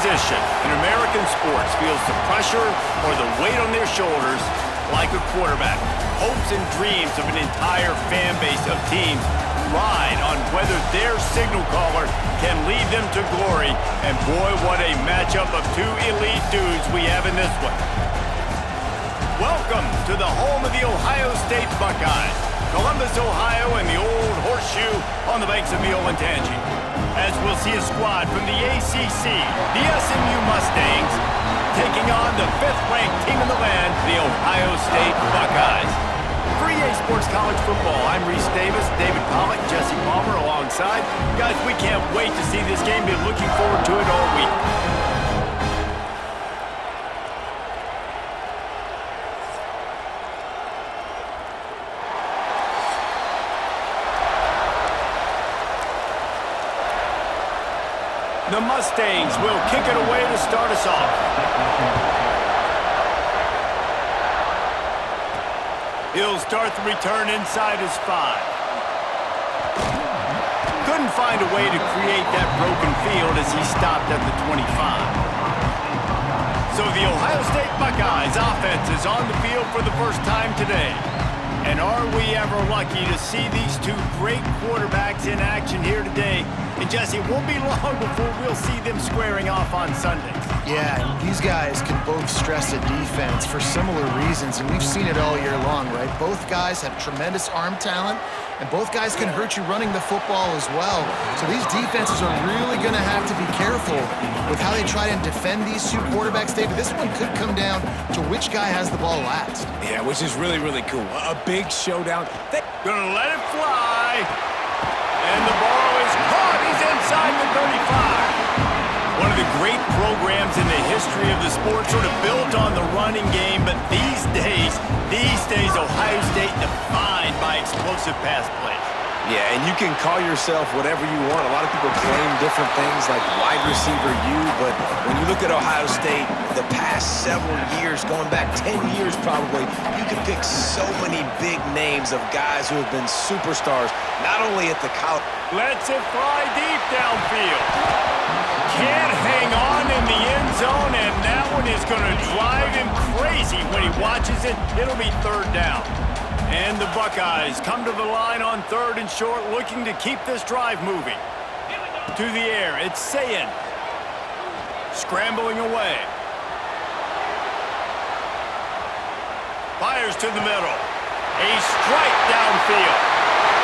position in American sports feels the pressure or the weight on their shoulders like a quarterback. Hopes and dreams of an entire fan base of teams ride on whether their signal caller can lead them to glory. And boy, what a matchup of two elite dudes we have in this one. Welcome to the home of the Ohio State Buckeyes, Columbus, Ohio, and the old horseshoe on the banks of the Olentangy. As we'll see a squad from the ACC, the SMU Mustangs, taking on the fifth-ranked team in the land, the Ohio State Buckeyes. For EA Sports College Football, I'm Reese Davis, David Pollack, Jesse Palmer alongside. Guys, we can't wait to see this game. Been looking forward to it all week. The Mustangs will kick it away to start us off. He'll start the return inside his 5. Couldn't find a way to create that broken field as he stopped at the 25. So the Ohio State Buckeyes offense is on the field for the first time today. And are we ever lucky to see these two great quarterbacks in action here today? And Jesse, it won't be long before we'll see them squaring off on Sundays. Yeah, these guys can both stress a defense for similar reasons, and we've seen it all year long, right? Both guys have tremendous arm talent, and both guys can hurt you running the football as well. So these defenses are really going to have to be careful with how they try and defend these two quarterbacks, David. This one could come down to which guy has the ball last. Yeah, which is really, really cool. A big showdown. Gonna let it fly. And the ball is caught. He's inside the 35. One of the great programs in the history of the sport, sort of built on the running game, but these days, Ohio State defined by explosive pass plays. Yeah, and you can call yourself whatever you want. A lot of people claim different things like wide receiver U, but when you look at Ohio State, the past several years, going back 10 years probably, you can pick so many big names of guys who have been superstars, not only at the college. Lets it fly deep downfield. Can't hang on in the end zone, and that one is going to drive him crazy when he watches it. It'll be third down. And the Buckeyes come to the line on third and short, looking to keep this drive moving. To the air, it's Sayin. Scrambling away. Fires to the middle. A strike downfield.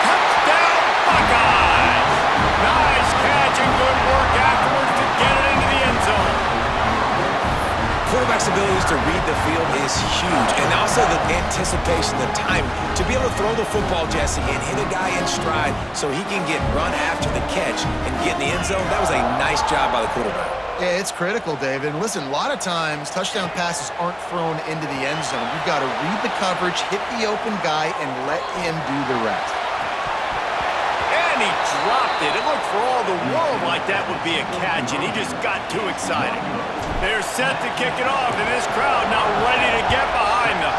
Touchdown, Buckeyes! Nice catch and good work afterwards to get it into the end zone. Quarterback's abilities to read the field is huge, and also the anticipation, the time to be able to throw the football, Jesse, and hit a guy in stride so he can get run after the catch and get in the end zone. That was a nice job by the quarterback. Yeah, it's critical, David. And listen, a lot of times, touchdown passes aren't thrown into the end zone. You've got to read the coverage, hit the open guy, and let him do the rest. And he dropped it. It looked for all the world like that would be a catch, and he just got too excited. They're set to kick it off, and this crowd now ready to get behind them.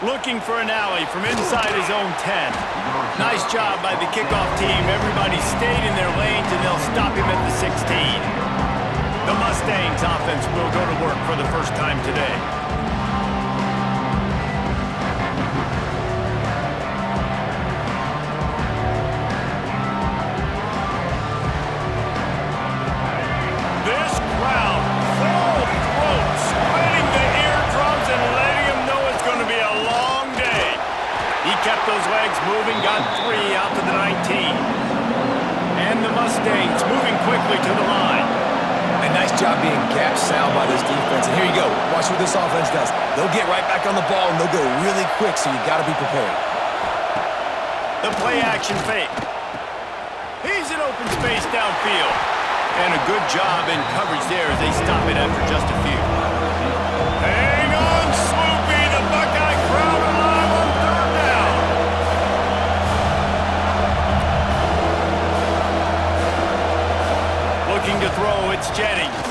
Looking for an alley from inside his own 10. Nice job by the kickoff team. Everybody stayed in their lanes, and they'll stop him at the 16. The Mustangs offense will go to work for the first time today. Those legs moving, got 3 out to the 19. And the Mustangs moving quickly to the line. A nice job being gap sound by this defense. And here you go. Watch what this offense does. They'll get right back on the ball, and they'll go really quick, so you got to be prepared. The play action fake. He's in open space downfield. And a good job in coverage there as they stop it after just a few. Hang on, Swoopy. The Buckeye crowd alive on third down. Looking to throw, it's Jennings.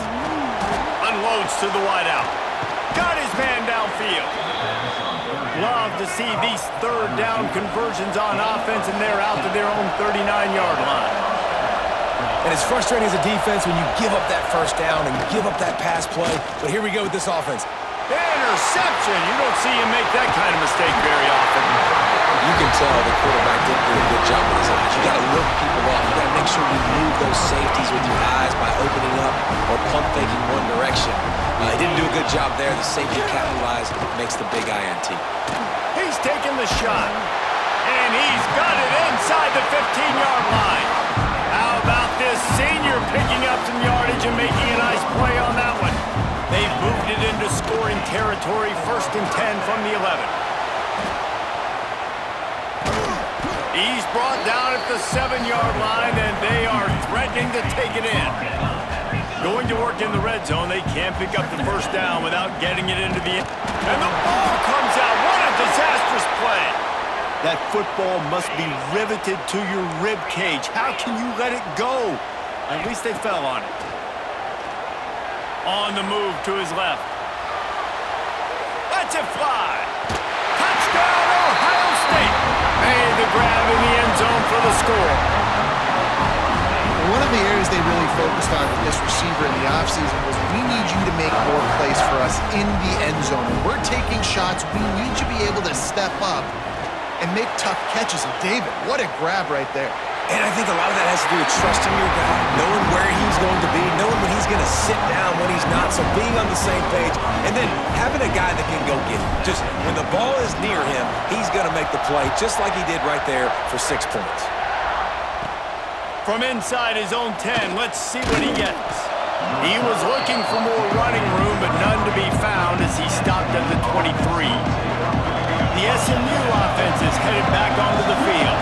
Unloads to the wideout. Got his man downfield. Love to see these third down conversions on offense, and they're out to their own 39-yard line. And it's frustrating as a defense when you give up that first down and give up that pass play. But here we go with this offense. Interception! You don't see him make that kind of mistake very often. You can tell the quarterback didn't do a good job with his eyes. You got to look people off. You got to make sure you move those safeties with your eyes by opening up or pump faking one direction. He didn't do a good job there. The safety capitalized, makes the big INT. He's taking the shot, and he's got it inside the 15-yard line. How about this senior picking up some yardage and making a nice play on that one? They've moved it into scoring territory, 1st and 10 from the 11. He's brought down at the 7-yard line, and they are threatening to take it in. Going to work in the red zone, they can't pick up the first down without getting it into the end. And the ball comes out. What a disastrous play. That football must be riveted to your rib cage. How can you let it go? At least they fell on it. On the move to his left. Lets it fly. Touchdown, Ohio State. Made the grab in the end zone for the score. One of the areas they really focused on with this receiver in the offseason was we need you to make more plays for us in the end zone. When we're taking shots, we need you to be able to step up and make tough catches. And David, what a grab right there. And I think a lot of that has to do with trusting your guy, knowing where he's going to be, knowing when he's going to sit down, when he's not, so being on the same page, and then having a guy that can go get it. Just when the ball is near him, he's going to make the play, just like he did right there for 6 points. From inside his own 10, let's see what he gets. He was looking for more running room, but none to be found as he stopped at the 23. The SMU offense is headed back onto the field.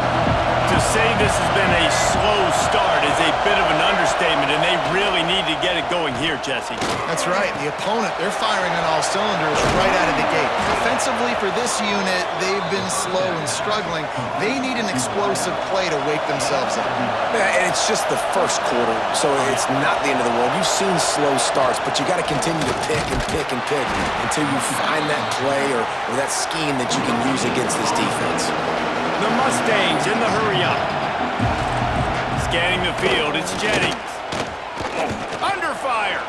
To say this has been a slow start is a bit of an understatement, and they really need to get it going here, Jesse. That's right. The opponent, they're firing on all cylinders right out of the gate. Offensively, for this unit, they've been slow and struggling. They need an explosive play to wake themselves up. Yeah, and it's just the first quarter, so it's not the end of the world. You've seen slow starts, but you got to continue to pick and pick and pick until you find that play or that scheme that you can use against this defense. The Mustangs in the hurry-up. Scanning the field, it's Jennings. Under fire.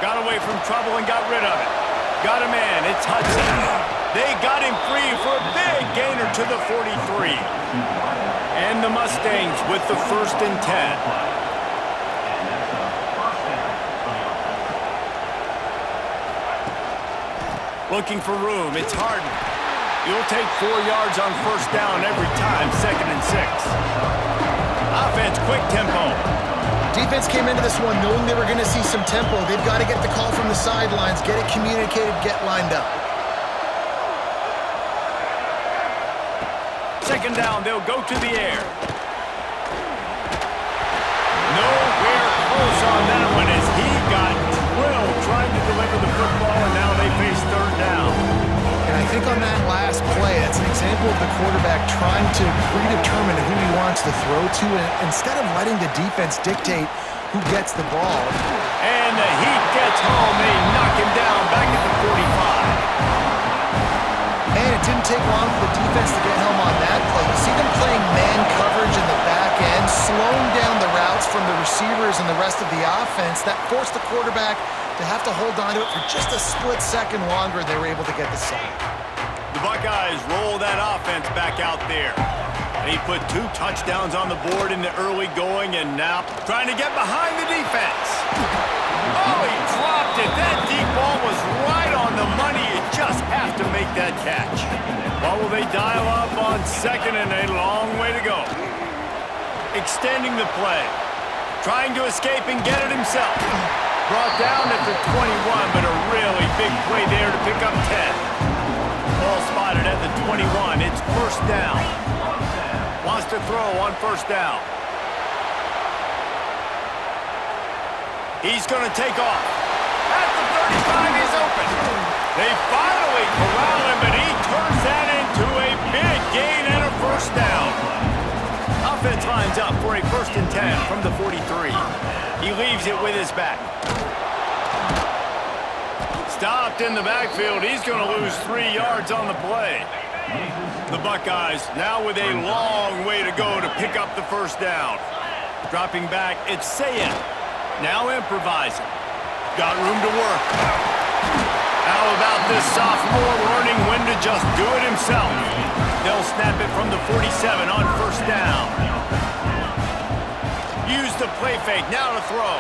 Got away from trouble and got rid of it. Got a man, it's Hudson. They got him free for a big gainer to the 43. And the Mustangs with the 1st and 10. Looking for room, it's Harden. You'll take 4 yards on first down every time, 2nd and 6. Offense, quick tempo. Defense came into this one knowing they were going to see some tempo. They've got to get the call from the sidelines, get it communicated, get lined up. 2nd down, they'll go to the air. Nowhere close on that one as he got drilled trying to deliver the football, and now they face 3rd down. And I think on that last play, it's an example of the quarterback trying to predetermine who he wants to throw to instead of letting the defense dictate who gets the ball. And the Heat gets home. They knock him down back at the 45. And it didn't take long for the defense to get home on that play. You see them playing man coverage in the back end, slowing down the routes from the receivers and the rest of the offense. That forced the quarterback to have to hold on to it for just a split second longer. They were able to get the sack. The Buckeyes roll that offense back out there. He put 2 touchdowns on the board in the early going, and now trying to get behind the defense. Oh, he dropped it. That deep ball was right on the money. You just have to make that catch. What will they dial up on 2nd and a long way to go? Extending the play. Trying to escape and get it himself. Brought down at the 21, but a really big play there to pick up 10. Ball spotted at the 21. It's 1st down. Wants to throw on 1st down. He's going to take off. At the 35, he's open. They finally corral him, but he turns that into a big gain and a 1st down. Offense lines up for a 1st and 10 from the 43. He leaves it with his back. Stopped in the backfield. He's going to lose 3 yards on the play. The Buckeyes now with a long way to go to pick up the 1st down. Dropping back, it's Sayin. Now improvising. Got room to work. How about this sophomore learning when to just do it himself? They'll snap it from the 47 on first down. Use the play fake, now to throw.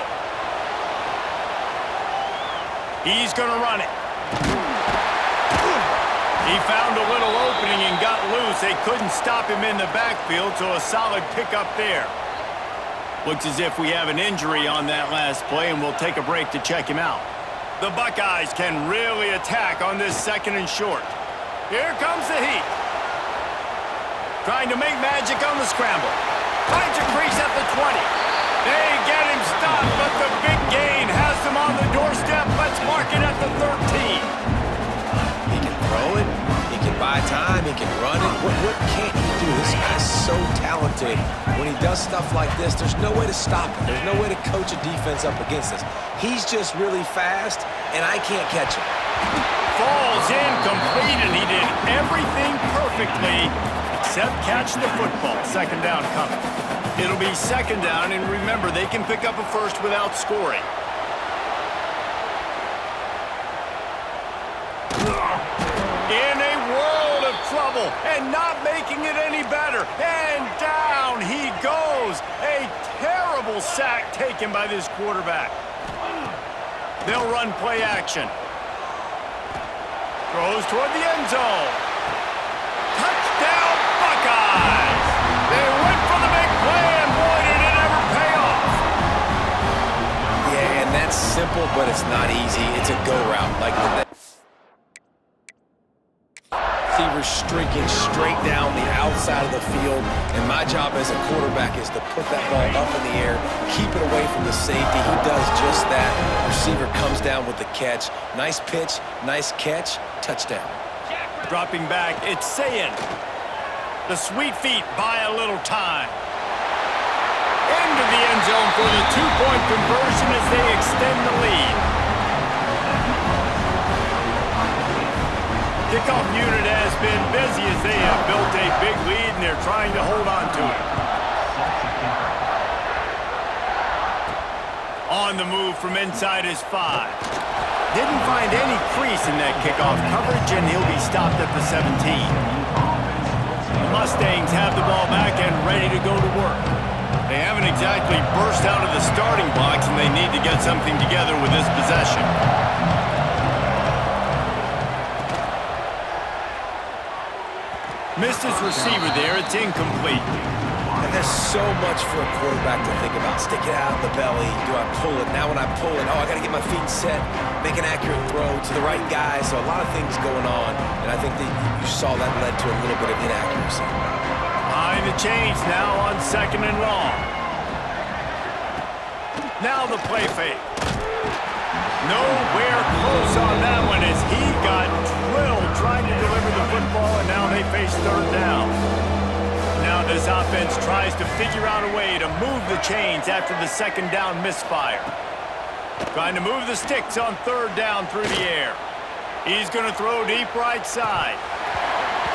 He's going to run it. He found a little opening and got loose. They couldn't stop him in the backfield, so a solid pickup there. Looks as if we have an injury on that last play, and we'll take a break to check him out. The Buckeyes can really attack on this 2nd and short. Here comes the heat. Trying to make magic on the scramble. Finds a crease at the 20. They get him stopped, but the big gain has them on the doorstep. Let's mark it at the 13. He can throw it. He can buy time. He can run it. What can't he do? This guy's so talented. When he does stuff like this, there's no way to stop him. There's no way to coach a defense up against this. He's just really fast, and I can't catch him. Falls incomplete, and he did everything perfectly except catch the football. 2nd down coming. It'll be 2nd down, and remember, they can pick up a first without scoring. In a world of trouble, and not making it any better. And down he goes. A terrible sack taken by this quarterback. They'll run play action. Throws toward the end zone. Touchdown, Buckeyes! They went for the big play, and boy, did it ever pay off. Yeah, and that's simple, but it's not easy. It's a go route. Like the receiver streaking straight down the outside of the field, and my job as a quarterback is to put that ball up in the air, keep it away from the safety. He does just that. Receiver comes down with the catch. Nice pitch, nice catch, touchdown. Dropping back, it's Sayin. The sweet feet buy a little time. Into the end zone for the 2-point conversion as they extend the lead. Kickoff unit has been busy as they have built a big lead, and they're trying to hold on to it. On the move from inside his 5. Didn't find any crease in that kickoff coverage, and he'll be stopped at the 17. The Mustangs have the ball back and ready to go to work. They haven't exactly burst out of the starting blocks, and they need to get something together with this possession. Missed his receiver there. It's incomplete. And there's so much for a quarterback to think about. Stick it out of the belly. Do I pull it? Now when I pull it, I got to get my feet set, make an accurate throw to the right guy. So a lot of things going on, and I think that you saw that led to a little bit of inaccuracy. Behind the chains now on 2nd and long. Now the play fake. Nowhere close on that one as he got drilled trying to deliver the football, and now they face 3rd down. Now this offense tries to figure out a way to move the chains after the 2nd down misfire. Trying to move the sticks on 3rd down through the air. He's going to throw deep right side.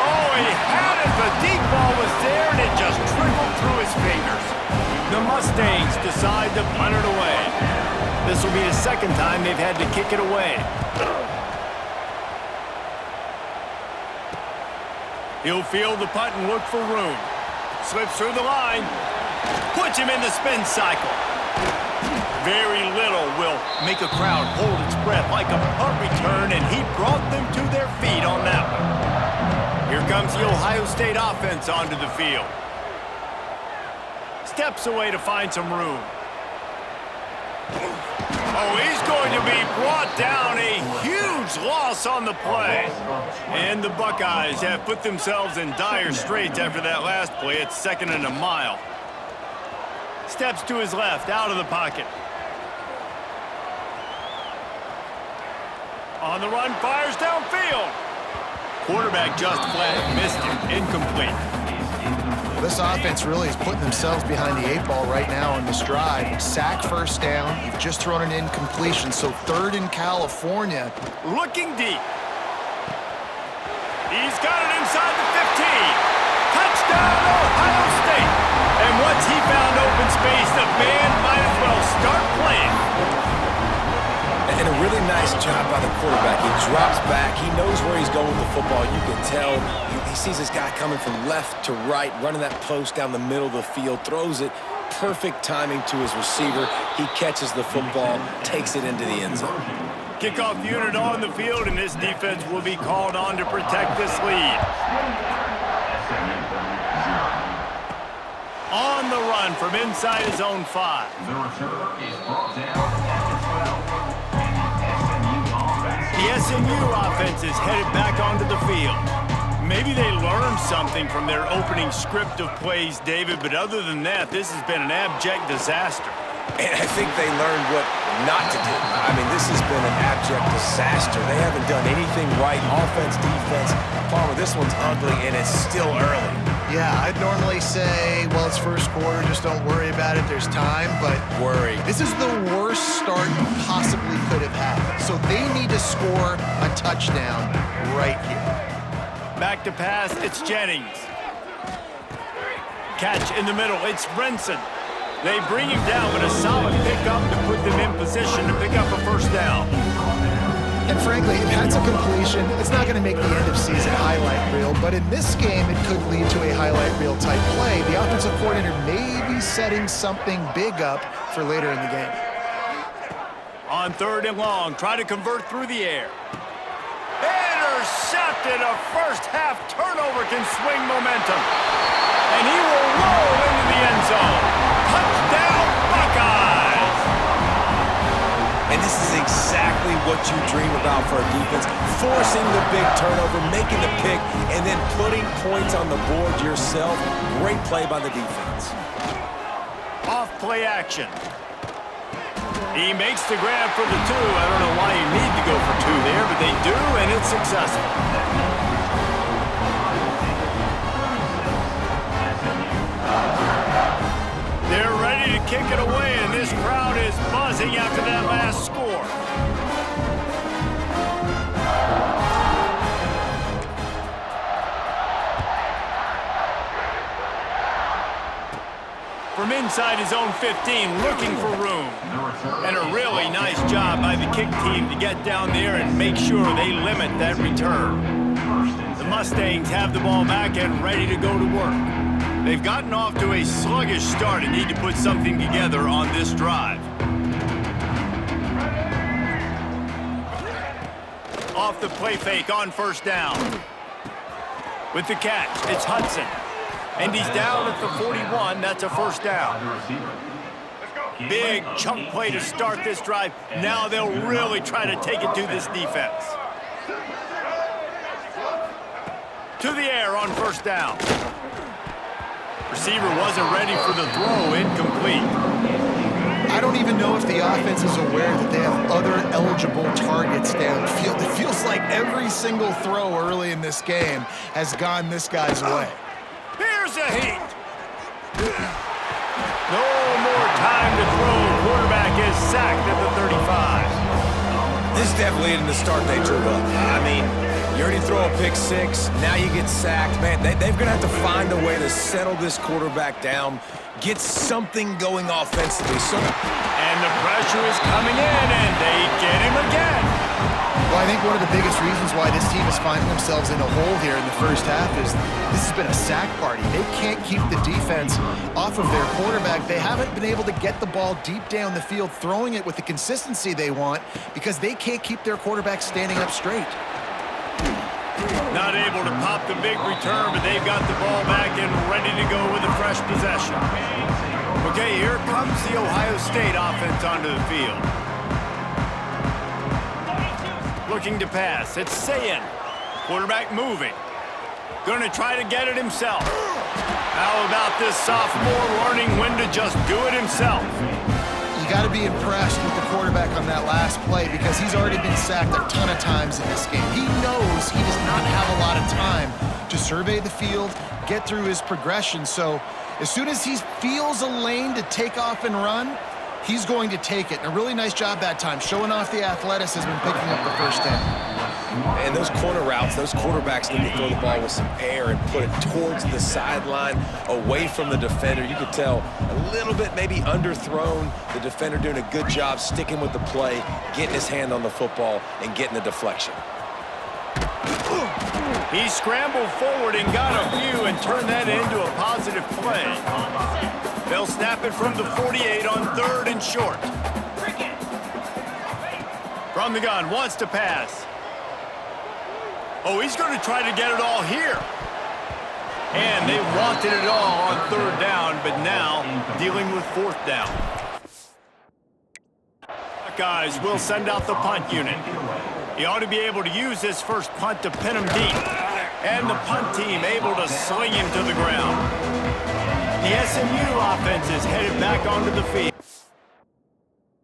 Oh, he had it. The deep ball was there, and it just trickled through his fingers. The Mustangs decide to punt it away. This will be the 2nd time they've had to kick it away. He'll field the punt and look for room. Slips through the line. Puts him in the spin cycle. Very little will make a crowd hold its breath like a punt return, and he brought them to their feet on that one. Here comes the Ohio State offense onto the field. Steps away to find some room. Oh, he's going to be brought down. A huge loss on the play. And the Buckeyes have put themselves in dire straits after that last play. It's 2nd and a mile. Steps to his left, out of the pocket. On the run, fires downfield. Quarterback just flat missed him. Incomplete. This offense really is putting themselves behind the 8 ball right now in this drive. Sack 1st down. You've just thrown an incompletion, so 3rd in California. Looking deep. He's got it inside the 15. Touchdown, Ohio State. And once he found open space, the band might as well start playing. And a really nice job by the quarterback. He drops back. He knows where he's going with the football. You can tell he sees this guy coming from left to right, running that post down the middle of the field, throws it. Perfect timing to his receiver. He catches the football, takes it into the end zone. Kickoff unit on the field, and this defense will be called on to protect this lead. On the run from inside his own 5. The return is brought down at the 12. The SMU offense is headed back onto the field. Maybe they learned something from their opening script of plays, David, but other than that, this has been an abject disaster. And I think they learned what not to do. I mean, this has been an abject disaster. They haven't done anything right. Offense, defense. Palmer, this one's ugly, and it's still early. Yeah, I'd normally say, well, it's first quarter, just don't worry about it, there's time, but Worry. this is the worst start you possibly could have had. So they need to score a touchdown right here. Back to pass, it's Jennings. Catch in the middle, it's Brinson. They bring him down, but a solid pickup to put them in position to pick up a first down. And frankly, if that's a completion, it's not going to make the end of season highlight reel, but in this game, it could lead to a highlight reel type play. The offensive coordinator may be setting something big up for later in the game. On 3rd and long, try to convert through the air. Intercepted. A first half turnover can swing momentum. And he will roll into the end zone. Touchdown, Buckeyes! And this is exactly what you dream about for a defense. Forcing the big turnover, making the pick, and then putting points on the board yourself. Great play by the defense. Off play action. He makes the grab for the 2. I don't know why you need to go for 2 there, but they do, and it's successful. They're ready to kick it away, and this crowd is buzzing after that last score. From inside his own 15, looking for room. And a really nice job by the kick team to get down there and make sure they limit that return. The Mustangs have the ball back and ready to go to work. They've gotten off to a sluggish start and need to put something together on this drive. Off the play fake on first down. With the catch, it's Hudson. And he's down at the 41. That's a first down. Big chunk play to start this drive. Now they'll really try to take it to this defense. To the air on first down. Receiver wasn't ready for the throw. Incomplete. I don't even know if the offense is aware that they have other eligible targets downfield. It feels like every single throw early in this game has gone this guy's way. Here's a heat. No more time to throw. Quarterback is sacked at the 35. This definitely isn't the start they drew up. I mean, you already throw a pick 6, now you get sacked. Man, they're going to have to find a way to settle this quarterback down, get something going offensively. And the pressure is coming in, and they get him again. Well, I think one of the biggest reasons why this team is finding themselves in a hole here in the first half is this has been a sack party. They can't keep the defense off of their quarterback. They haven't been able to get the ball deep down the field, throwing it with the consistency they want because they can't keep their quarterback standing up straight. Not able to pop the big return, but they've got the ball back and ready to go with a fresh possession. Okay, here comes the Ohio State offense onto the field. Looking to pass. It's Sayin. Quarterback moving. Going to try to get it himself. How about this sophomore learning when to just do it himself? You got to be impressed with the quarterback on that last play because he's already been sacked a ton of times in this game. He knows he does not have a lot of time to survey the field, get through his progression. So as soon as he feels a lane to take off and run, he's going to take it. And a really nice job that time, showing off the athleticism and picking up the first down. And those corner routes, those quarterbacks need to throw the ball with some air and put it towards the sideline, away from the defender. You could tell a little bit maybe underthrown. The defender doing a good job sticking with the play, getting his hand on the football, and getting the deflection. He scrambled forward and got a few and turned that into a positive play. They'll snap it from the 48 on 3rd and short. From the gun, wants to pass. Oh, he's going to try to get it all here. And they wanted it all on 3rd down, but now dealing with 4th down. Guys will send out the punt unit. He ought to be able to use his first punt to pin him deep. And the punt team able to sling him to the ground. The SMU offense is headed back onto the field.